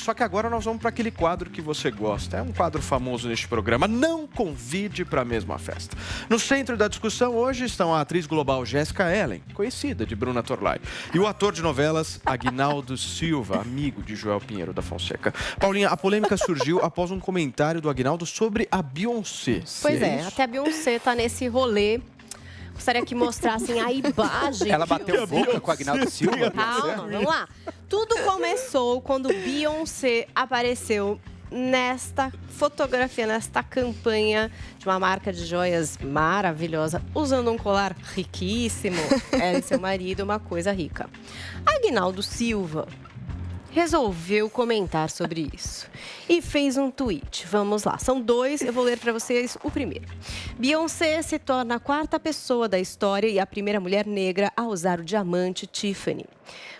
só que agora nós vamos para aquele quadro que você gosta. É um quadro famoso neste programa. Não convide para a mesma festa. No centro da discussão hoje estão a atriz global Jessica Ellen, conhecida de Bruna Torlai, e o ator de novelas Aguinaldo Silva, amigo de Joel Pinheiro da Fonseca. Paulinha, a polêmica surgiu após um comentário do Aguinaldo sobre a Beyoncé. Pois é, até a Beyoncé tá nesse rolê. Gostaria que mostrassem a imagem. Ela bateu boca com o Aguinaldo Silva. Calma, vamos lá. Tudo começou quando Beyoncé apareceu nesta fotografia, nesta campanha de uma marca de joias maravilhosa, usando um colar riquíssimo. Ela e seu marido, uma coisa rica. Aguinaldo Silva resolveu comentar sobre isso e fez um tweet. Vamos lá, são dois, eu vou ler para vocês o primeiro. Beyoncé se torna a quarta pessoa da história e a primeira mulher negra a usar o diamante Tiffany.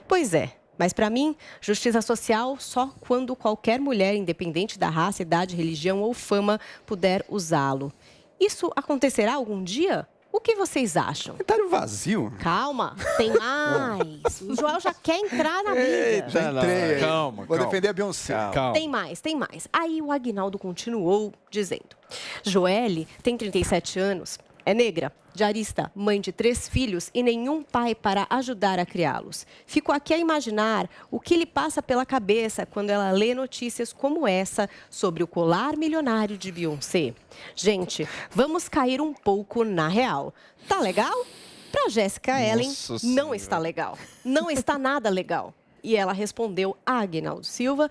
Pois é, mas para mim, justiça social só quando qualquer mulher, independente da raça, idade, religião ou fama, puder usá-lo. Isso acontecerá algum dia? O que vocês acham? Comentário vazio. Calma, tem mais. O Joel já quer entrar na briga. Já entrei. Calma, Vou defender a Beyoncé. Calma. Tem mais, tem mais. Aí o Aguinaldo continuou dizendo: Joelle tem 37 anos, é negra, diarista, mãe de 3 filhos e nenhum pai para ajudar a criá-los. Fico aqui a imaginar o que lhe passa pela cabeça quando ela lê notícias como essa sobre o colar milionário de Beyoncé. Gente, vamos cair um pouco na real. Tá legal? Para Jessica Ellen, não está legal. Não está nada legal. E ela respondeu a Aguinaldo Silva.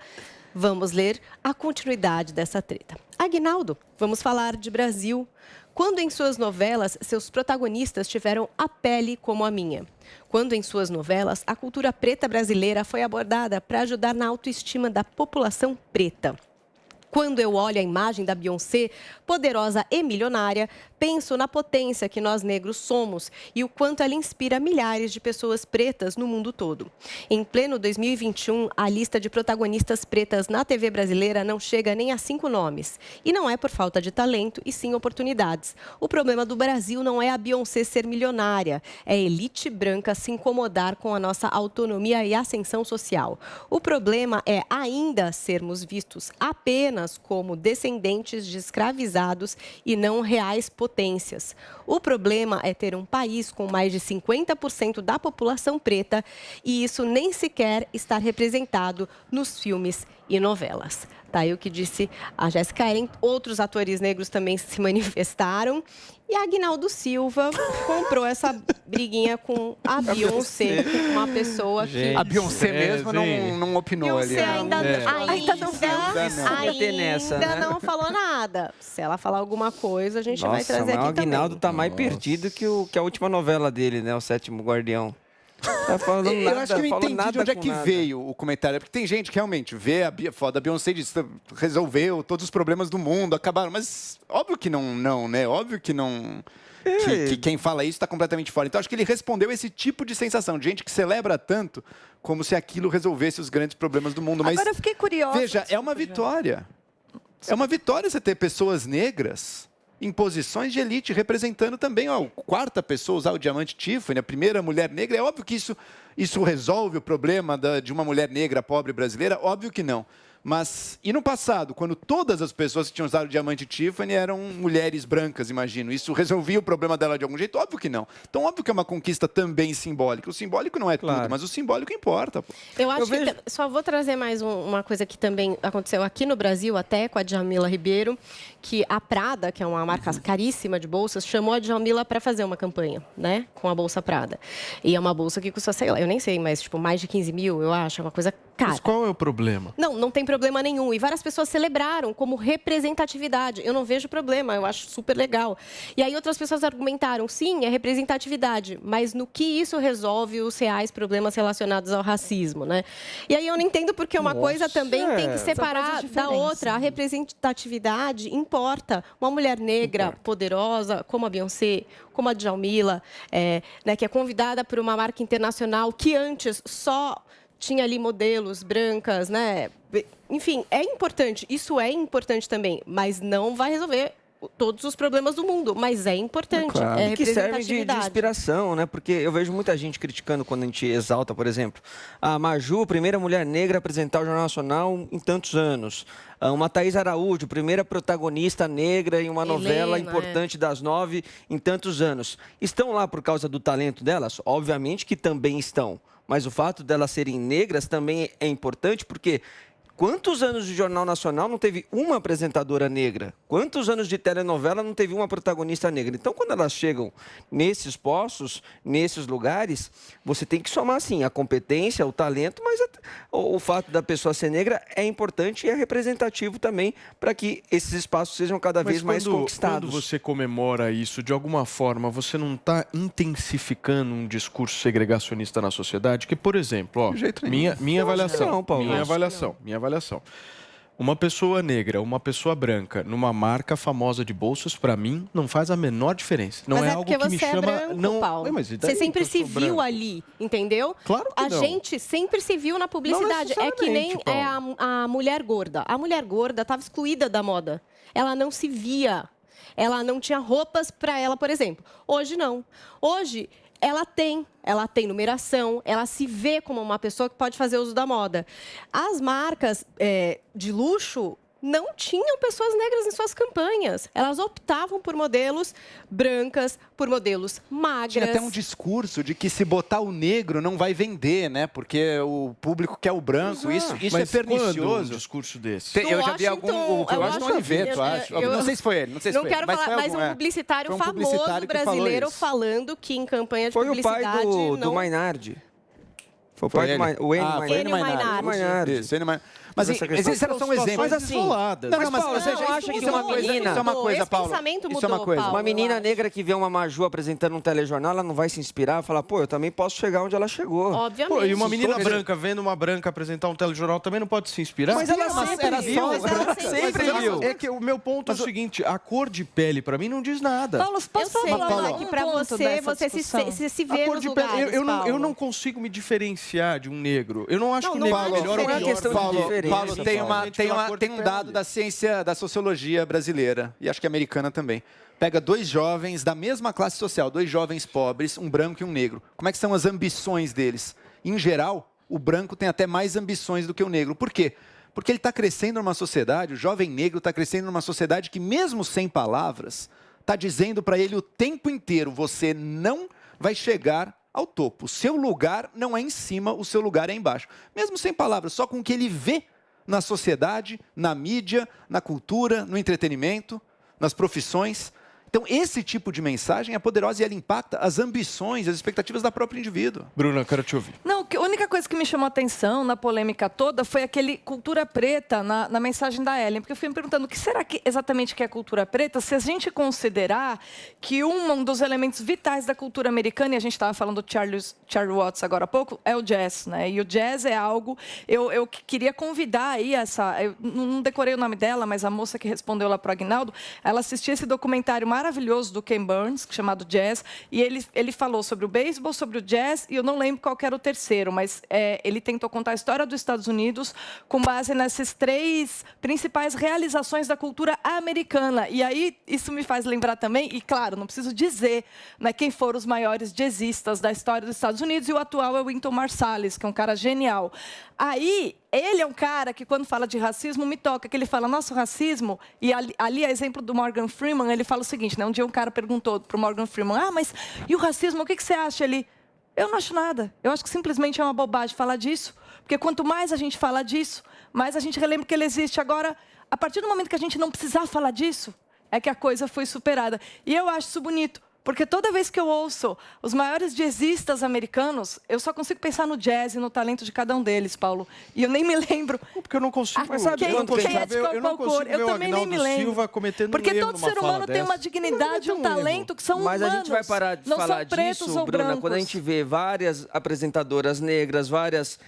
Vamos ler a continuidade dessa treta. Aguinaldo, vamos falar de Brasil. Quando em suas novelas, seus protagonistas tiveram a pele como a minha. Quando em suas novelas, a cultura preta brasileira foi abordada para ajudar na autoestima da população preta. Quando eu olho a imagem da Beyoncé, poderosa e milionária, penso na potência que nós negros somos e o quanto ela inspira milhares de pessoas pretas no mundo todo. Em pleno 2021, a lista de protagonistas pretas na TV brasileira não chega nem a 5 nomes. E não é por falta de talento, e sim oportunidades. O problema do Brasil não é a Beyoncé ser milionária, é a elite branca se incomodar com a nossa autonomia e ascensão social. O problema é ainda sermos vistos apenas como descendentes de escravizados e não reais potências. O problema é ter um país com mais de 50% da população preta e isso nem sequer estar representado nos filmes e novelas. Tá aí o que disse a Jessica Ellen. Outros atores negros também se manifestaram. E a Aguinaldo Silva comprou essa briguinha com a Beyoncé, uma pessoa que... A Beyoncé mesmo não opinou ali. Beyoncé ainda né? não falou nada. Se ela falar alguma coisa, a gente vai trazer aqui o Aguinaldo também. tá mais perdido que a última novela dele, né? O Sétimo Guardião. Tá falando Eu nada, acho que eu falou entendi nada de onde é com que nada. veio o comentário. Porque tem gente que realmente vê a foda da Beyoncé e diz, resolveu todos os problemas do mundo, acabaram. Mas óbvio que não, né? Óbvio que não... Que quem fala isso está completamente fora. Então, acho que ele respondeu esse tipo de sensação, de gente que celebra tanto como se aquilo resolvesse os grandes problemas do mundo. Mas, agora eu fiquei curiosa. veja, é uma vitória. É uma vitória você ter pessoas negras em posições de elite, representando também a quarta pessoa usar o diamante Tiffany, a primeira mulher negra. É óbvio que isso resolve o problema de uma mulher negra pobre brasileira? Óbvio que não. Mas, e no passado, quando todas as pessoas que tinham usado o diamante Tiffany eram mulheres brancas, imagino, isso resolvia o problema dela de algum jeito? Óbvio que não. Então, óbvio que é uma conquista também simbólica. O simbólico não é tudo, mas o simbólico importa. Pô. Eu acho que só vou trazer mais uma coisa que também aconteceu aqui no Brasil, até com a Djamila Ribeiro, que a Prada, que é uma marca caríssima de bolsas, chamou a Djamila para fazer uma campanha, né, com a bolsa Prada. E é uma bolsa que custa, sei lá, eu nem sei, mas tipo mais de 15 mil, eu acho, é uma coisa cara. Mas qual é o problema? Não tem problema nenhum. E várias pessoas celebraram como representatividade. Eu não vejo problema, eu acho super legal. E aí outras pessoas argumentaram, sim, é representatividade, mas no que isso resolve os reais problemas relacionados ao racismo, né? E aí eu não entendo porque uma coisa também tem que separar da outra. A representatividade importa. Uma mulher negra, poderosa, como a Beyoncé, como a Djamila, né, que é convidada por uma marca internacional que antes só tinha ali modelos brancas, né? Enfim, é importante, isso é importante também, mas não vai resolver todos os problemas do mundo, mas é importante. Claro. É E que serve de representatividade. inspiração, né? Porque eu vejo muita gente criticando quando a gente exalta, por exemplo, a Maju, primeira mulher negra a apresentar o Jornal Nacional em tantos anos. Uma Thaís Araújo, primeira protagonista negra em uma novela importante das 9 em tantos anos. Estão lá por causa do talento delas? Obviamente que também estão. Mas o fato delas serem negras também é importante porque... Quantos anos de Jornal Nacional não teve uma apresentadora negra? Quantos anos de telenovela não teve uma protagonista negra? Então, quando elas chegam nesses postos, nesses lugares, você tem que somar, assim, a competência, o talento, mas o fato da pessoa ser negra é importante e é representativo também para que esses espaços sejam cada vez mais conquistados. Quando você comemora isso, de alguma forma, você não está intensificando um discurso segregacionista na sociedade? Que, por exemplo, ó, minha avaliação, não, Paulo. minha avaliação. Uma pessoa negra, uma pessoa branca, numa marca famosa de bolsas, para mim, não faz a menor diferença. Não é algo que me chama... Branco, não, Paulo. mas e daí você sempre que eu se sou viu branco? ali, entendeu? Claro que a não. gente sempre se viu na publicidade. Não É que nem necessariamente, a mulher gorda. A mulher gorda estava excluída da moda. Ela não se via. Ela não tinha roupas para ela, por exemplo. Hoje não. Hoje... Ela tem numeração, ela se vê como uma pessoa que pode fazer uso da moda. As marcas de luxo não tinham pessoas negras em suas campanhas. Elas optavam por modelos brancas, por modelos magras. Tinha até um discurso de que se botar o negro não vai vender, né? Porque o público quer o branco. Isso é pernicioso. Um discurso desse? Eu já vi algum... O Washington Oliveto, acho. Não sei se foi ele. Não quero falar, mas um publicitário famoso brasileiro falando que em campanha de publicidade... Foi o pai do Mainardi. Foi o pai do Enio Mainardi. Isso, mas esses são exemplos. Mas assim, isoladas. Mas você não acha que uma menina... Isso é uma coisa, Paulo. Isso é uma coisa. Uma menina negra que vê uma Maju apresentando um telejornal, ela não vai se inspirar? Falar, pô, eu também posso chegar onde ela chegou. Obviamente. Pô, e uma menina branca vendo uma branca apresentar um telejornal também não pode se inspirar? Mas ela sempre viu. É que o meu ponto é o seguinte, a cor de pele, pra mim, não diz nada. Paulo, posso falar que pra você se vê nos lugares, eu não consigo me diferenciar de um negro. Eu não acho que negro é melhor ou pior. Paulo, tem um dado da ciência, da sociologia brasileira, e acho que americana também. Pega dois jovens da mesma classe social, dois jovens pobres, um branco e um negro. Como é que são as ambições deles? Em geral, o branco tem até mais ambições do que o negro. Por quê? Porque ele está crescendo numa sociedade, o jovem negro está crescendo numa sociedade que, mesmo sem palavras, está dizendo para ele o tempo inteiro, você não vai chegar ao topo. O seu lugar não é em cima, o seu lugar é embaixo. Mesmo sem palavras, só com o que ele vê na sociedade, na mídia, na cultura, no entretenimento, nas profissões. Então, esse tipo de mensagem é poderosa e ela impacta as ambições, as expectativas da própria indivíduo. Bruna, quero te ouvir. Não, a única coisa que me chamou a atenção na polêmica toda foi aquele cultura preta na mensagem da Ellen. Porque eu fui me perguntando o que será que exatamente que é cultura preta, se a gente considerar que um dos elementos vitais da cultura americana, e a gente estava falando do Charlie Watts agora há pouco, é o jazz, né? E o jazz é algo... Eu queria convidar aí eu não decorei o nome dela, mas a moça que respondeu lá para o Aguinaldo, ela assistiu esse documentário maravilhoso do Ken Burns, chamado Jazz, e ele falou sobre o beisebol, sobre o jazz, e eu não lembro qual que era o terceiro, mas ele tentou contar a história dos Estados Unidos com base nessas 3 principais realizações da cultura americana. E aí, isso me faz lembrar também, e claro, não preciso dizer, né, quem foram os maiores jazzistas da história dos Estados Unidos, e o atual é o Wynton Marsalis, que é um cara genial. Aí, ele é um cara que, quando fala de racismo, me toca, que ele fala, nosso racismo, e ali é exemplo do Morgan Freeman, ele fala o seguinte, né, um dia um cara perguntou para o Morgan Freeman, mas e o racismo, o que você acha? Ele, eu não acho nada, eu acho que simplesmente é uma bobagem falar disso, porque quanto mais a gente fala disso, mais a gente relembra que ele existe. Agora, a partir do momento que a gente não precisar falar disso, é que a coisa foi superada. E eu acho isso bonito. Porque toda vez que eu ouço os maiores jazzistas americanos, eu só consigo pensar no jazz e no talento de cada um deles, Paulo. E eu nem me lembro. Porque eu não consigo. Mas sabe, eu também nem me lembro. Silva cometendo porque erro todo ser humano tem uma dignidade, um talento que são humanos. Mas a gente vai parar de falar disso, Bruna, quando a gente vê várias apresentadoras negras, várias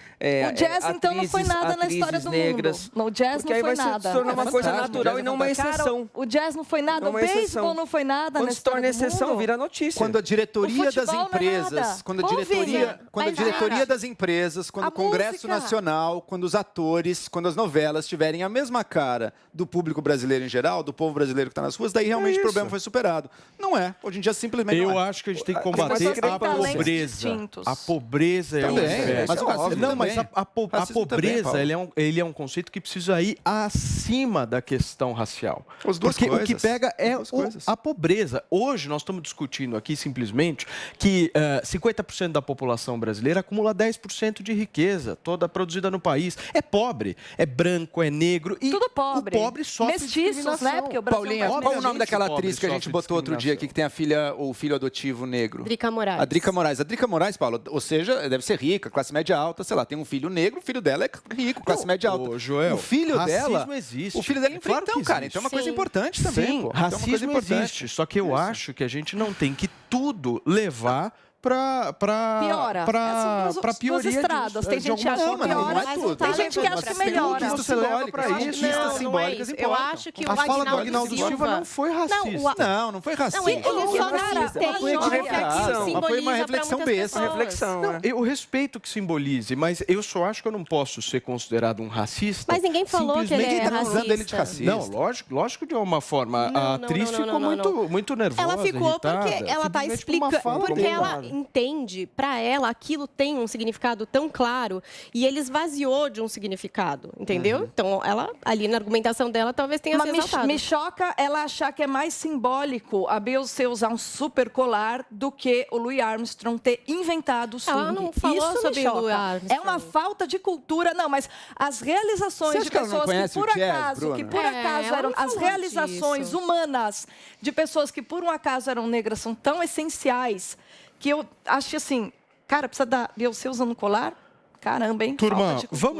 o jazz, então, não foi nada na história do negras, mundo. O jazz não foi nada. Porque aí vai se tornar uma coisa natural e não uma exceção. O jazz não foi nada, o beisebol não foi nada na história do mundo. Quando se torna exceção, vira vira notícia. Quando a diretoria O das futebol não é empresas, nada. quando a Ô, diretoria, Vini, quando a mas diretoria acha. das empresas, quando A o Congresso música. Nacional, quando os atores, quando as novelas tiverem a mesma cara do público brasileiro em geral, do povo brasileiro que está nas ruas, daí realmente o isso. problema foi superado. Não é. Hoje em dia simplesmente Eu não é. acho que a gente tem que pessoas combater têm a talentos pobreza. distintos. A pobreza é Também, um inferno. mas o racismo Não, mas também. a Racismo também, pobreza Paulo. ele é um conceito que precisa ir acima da questão racial. As duas Porque coisas. o que pega é As duas coisas. a pobreza. Hoje nós estamos discutindo aqui simplesmente que 50% da população brasileira acumula 10% de riqueza, toda produzida no país. É pobre, é branco, é negro. E Tudo pobre. o pobre sofre Mestiços, discriminação. né? Porque o Brasil Paulinha, é um país qual o nome Obviamente daquela o pobre atriz que a gente sofre botou outro dia aqui, que tem a filha ou o filho adotivo negro? Drica Moraes. A Drica Moraes. A Drica Moraes, Paulo, ou seja, deve ser rica, classe média alta, sei lá, tem um filho negro, o filho dela é rico, classe média alta. Ô, Joel, o filho racismo dela, existe. o filho dela é Claro que então, cara, existe. então é uma coisa Sim. importante também, Sim, pô. Então é uma coisa racismo importante. existe, só que eu acho que a gente não tem que tudo levar para Piora. Essas duas estradas. Tem gente que acha que mas não piora, é tudo. tem gente que acha que melhora. Conquistas Você leva simbólicas, pra isso. conquistas Não, não é simbólicas isso. Eu importam. acho que o A fala do Agnaldo Agnaldo Silva não foi racista. Não foi racista. Não, ele só não Cara, tem foi uma reflexão. que Mas foi uma simboliza reflexão pra muitas besta. pessoas. Reflexão, Não, né? eu respeito que simbolize, mas eu só acho que eu não posso ser considerado um racista. Mas ninguém falou que ele simplesmente é Ninguém tá acusando ele de racista. racista. Não, lógico de uma forma. Não, A atriz não, não, ficou não, não, muito nervosa. Ela ficou irritada, porque ela tá simplesmente por uma explicando, fala porque dele. ela entende, pra ela aquilo tem um significado tão claro e ele esvaziou de um significado, entendeu? Então ela ali na argumentação dela talvez tenha se Mas exaltado. me choca ela achar que é mais simbólico a Beyoncé usar um super colar do que o Louis Armstrong ter inventado o swing. Ela não falou Isso me sobre choca. Louis Armstrong. É uma falta de cultura. Não, mas as Você realizações acha de que ela não pessoas que conhece por o jazz, acaso, Bruna? que por É, acaso ela eram não as falou realizações disso. humanas de pessoas que por um acaso eram negras são tão essenciais que eu acho assim, cara, precisa da Beyoncé usando colar? Caramba, hein? Turma, Falta de cultura. vamos